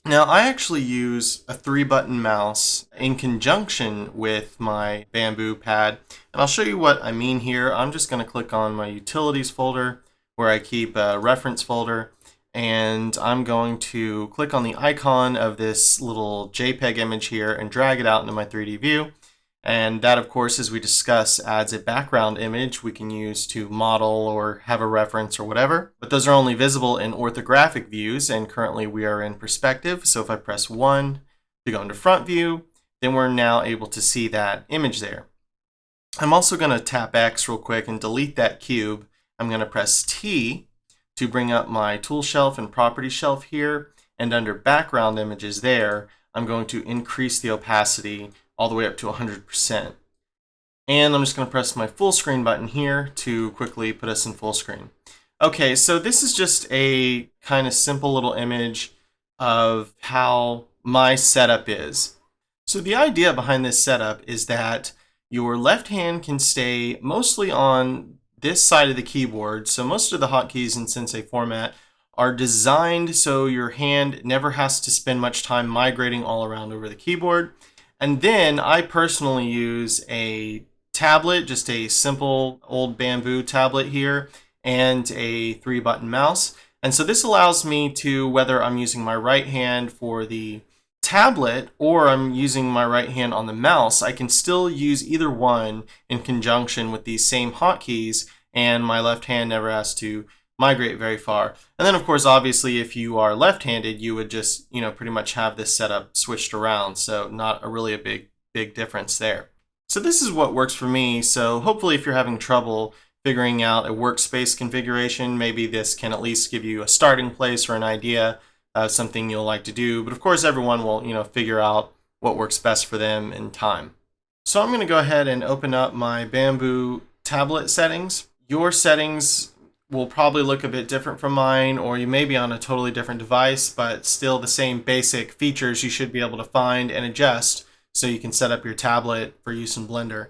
Now, I actually use a 3-button mouse in conjunction with my Bamboo pad, and I'll show you what I mean here. I'm just going to click on my utilities folder where I keep a reference folder, and I'm going to click on the icon of this little JPEG image here and drag it out into my 3D view. And that, of course, as we discuss, adds a background image we can use to model or have a reference or whatever. But those are only visible in orthographic views, and currently we are in perspective. So if I press 1 to go into front view, then we're now able to see that image there. I'm also going to tap X real quick and delete that cube. I'm going to press T to bring up my tool shelf and property shelf here. And under background images there, I'm going to increase the opacity all the way up to 100%. And I'm just going to press my full screen button here to quickly put us in full screen. Okay, so this is just a kind of simple little image of how my setup is. So the idea behind this setup is that your left hand can stay mostly on this side of the keyboard. So most of the hotkeys in Sensei format are designed so your hand never has to spend much time migrating all around over the keyboard. And then I personally use a tablet, just a simple old Bamboo tablet here, and a 3-button mouse. And so this allows me to, whether I'm using my right hand for the tablet or I'm using my right hand on the mouse, I can still use either one in conjunction with these same hotkeys, and my left hand never has to migrate very far. And then, of course, obviously, if you are left-handed, you would just, pretty much have this setup switched around. So not really a big difference there. So this is what works for me. So hopefully, if you're having trouble figuring out a workspace configuration, maybe this can at least give you a starting place or an idea of something you'll like to do. But of course, everyone will, figure out what works best for them in time. So I'm going to go ahead and open up my Bamboo tablet settings. Your settings will probably look a bit different from mine, or you may be on a totally different device, but still the same basic features you should be able to find and adjust so you can set up your tablet for use in Blender.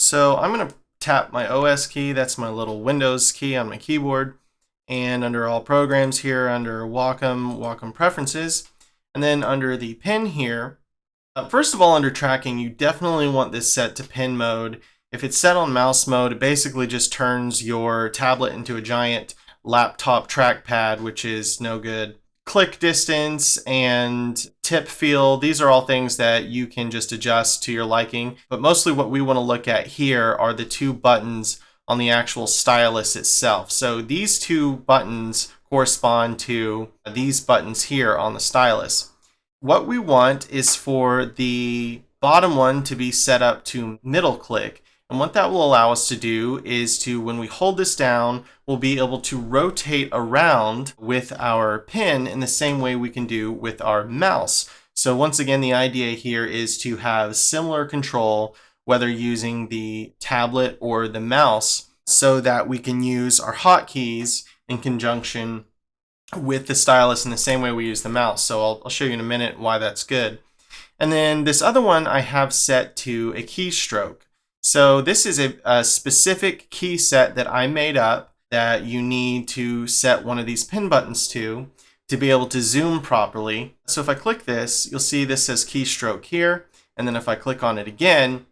So I'm going to tap my OS key, that's my little Windows key on my keyboard, and under all programs here, under Wacom Preferences, and then under the pen here, first of all, under tracking, you definitely want this set to pen mode. If it's set on mouse mode, it basically just turns your tablet into a giant laptop trackpad, which is no good. Click distance and tip feel, these are all things that you can just adjust to your liking. But mostly what we want to look at here are the 2 buttons on the actual stylus itself. So these 2 buttons correspond to these buttons here on the stylus. What we want is for the bottom one to be set up to middle click. And what that will allow us to do is to, when we hold this down, we'll be able to rotate around with our pen in the same way we can do with our mouse. So once again, the idea here is to have similar control, whether using the tablet or the mouse, so that we can use our hotkeys in conjunction with the stylus in the same way we use the mouse. So I'll show you in a minute why that's good. And then this other one I have set to a keystroke. So this is a specific key set that I made up that you need to set one of these pen buttons to be able to zoom properly. So if I click this, you'll see this says keystroke here. And then if I click on it again,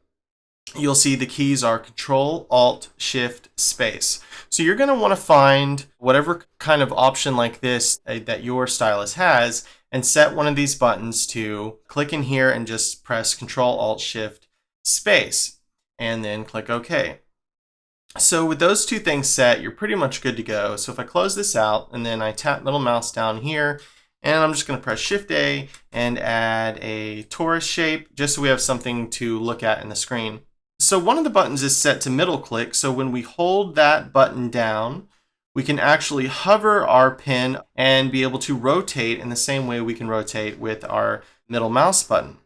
you'll see the keys are Control, Alt, Shift, Space. So you're going to want to find whatever kind of option like this that your stylus has and set one of these buttons to click in here and just press Control, Alt, Shift, Space. And then click OK. So with those 2 things set, you're pretty much good to go. So if I close this out and then I tap middle mouse down here, and I'm just going to press Shift A and add a torus shape just so we have something to look at in the screen. So one of the buttons is set to middle click. So when we hold that button down, we can actually hover our pen and be able to rotate in the same way we can rotate with our middle mouse button.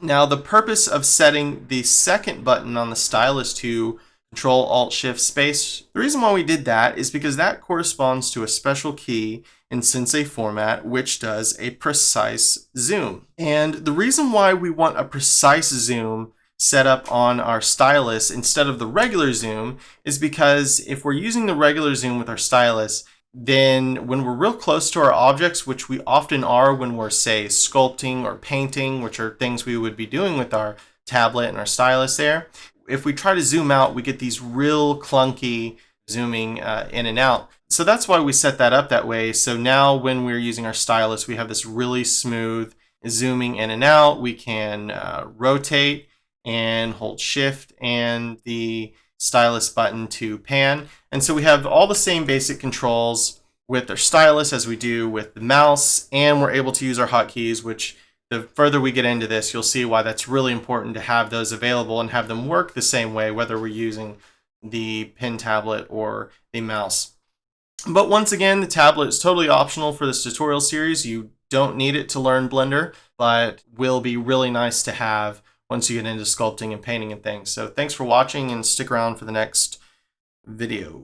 Now, the purpose of setting the second button on the stylus to Control, Alt, Shift, Space, the reason why we did that is because that corresponds to a special key in Sensei format, which does a precise zoom. And the reason why we want a precise zoom set up on our stylus instead of the regular zoom is because if we're using the regular zoom with our stylus, then when we're real close to our objects, which we often are when we're, say, sculpting or painting, which are things we would be doing with our tablet and our stylus there, if we try to zoom out, we get these real clunky zooming in and out. So that's why we set that up that way. So now when we're using our stylus, we have this really smooth zooming in and out. We can rotate and hold shift and the stylus button to pan. And so we have all the same basic controls with our stylus as we do with the mouse, and we're able to use our hotkeys, which the further we get into this, you'll see why that's really important to have those available and have them work the same way, whether we're using the pen tablet or the mouse. But once again, the tablet is totally optional for this tutorial series. You don't need it to learn Blender, but will be really nice to have once you get into sculpting and painting and things. So thanks for watching, and stick around for the next video.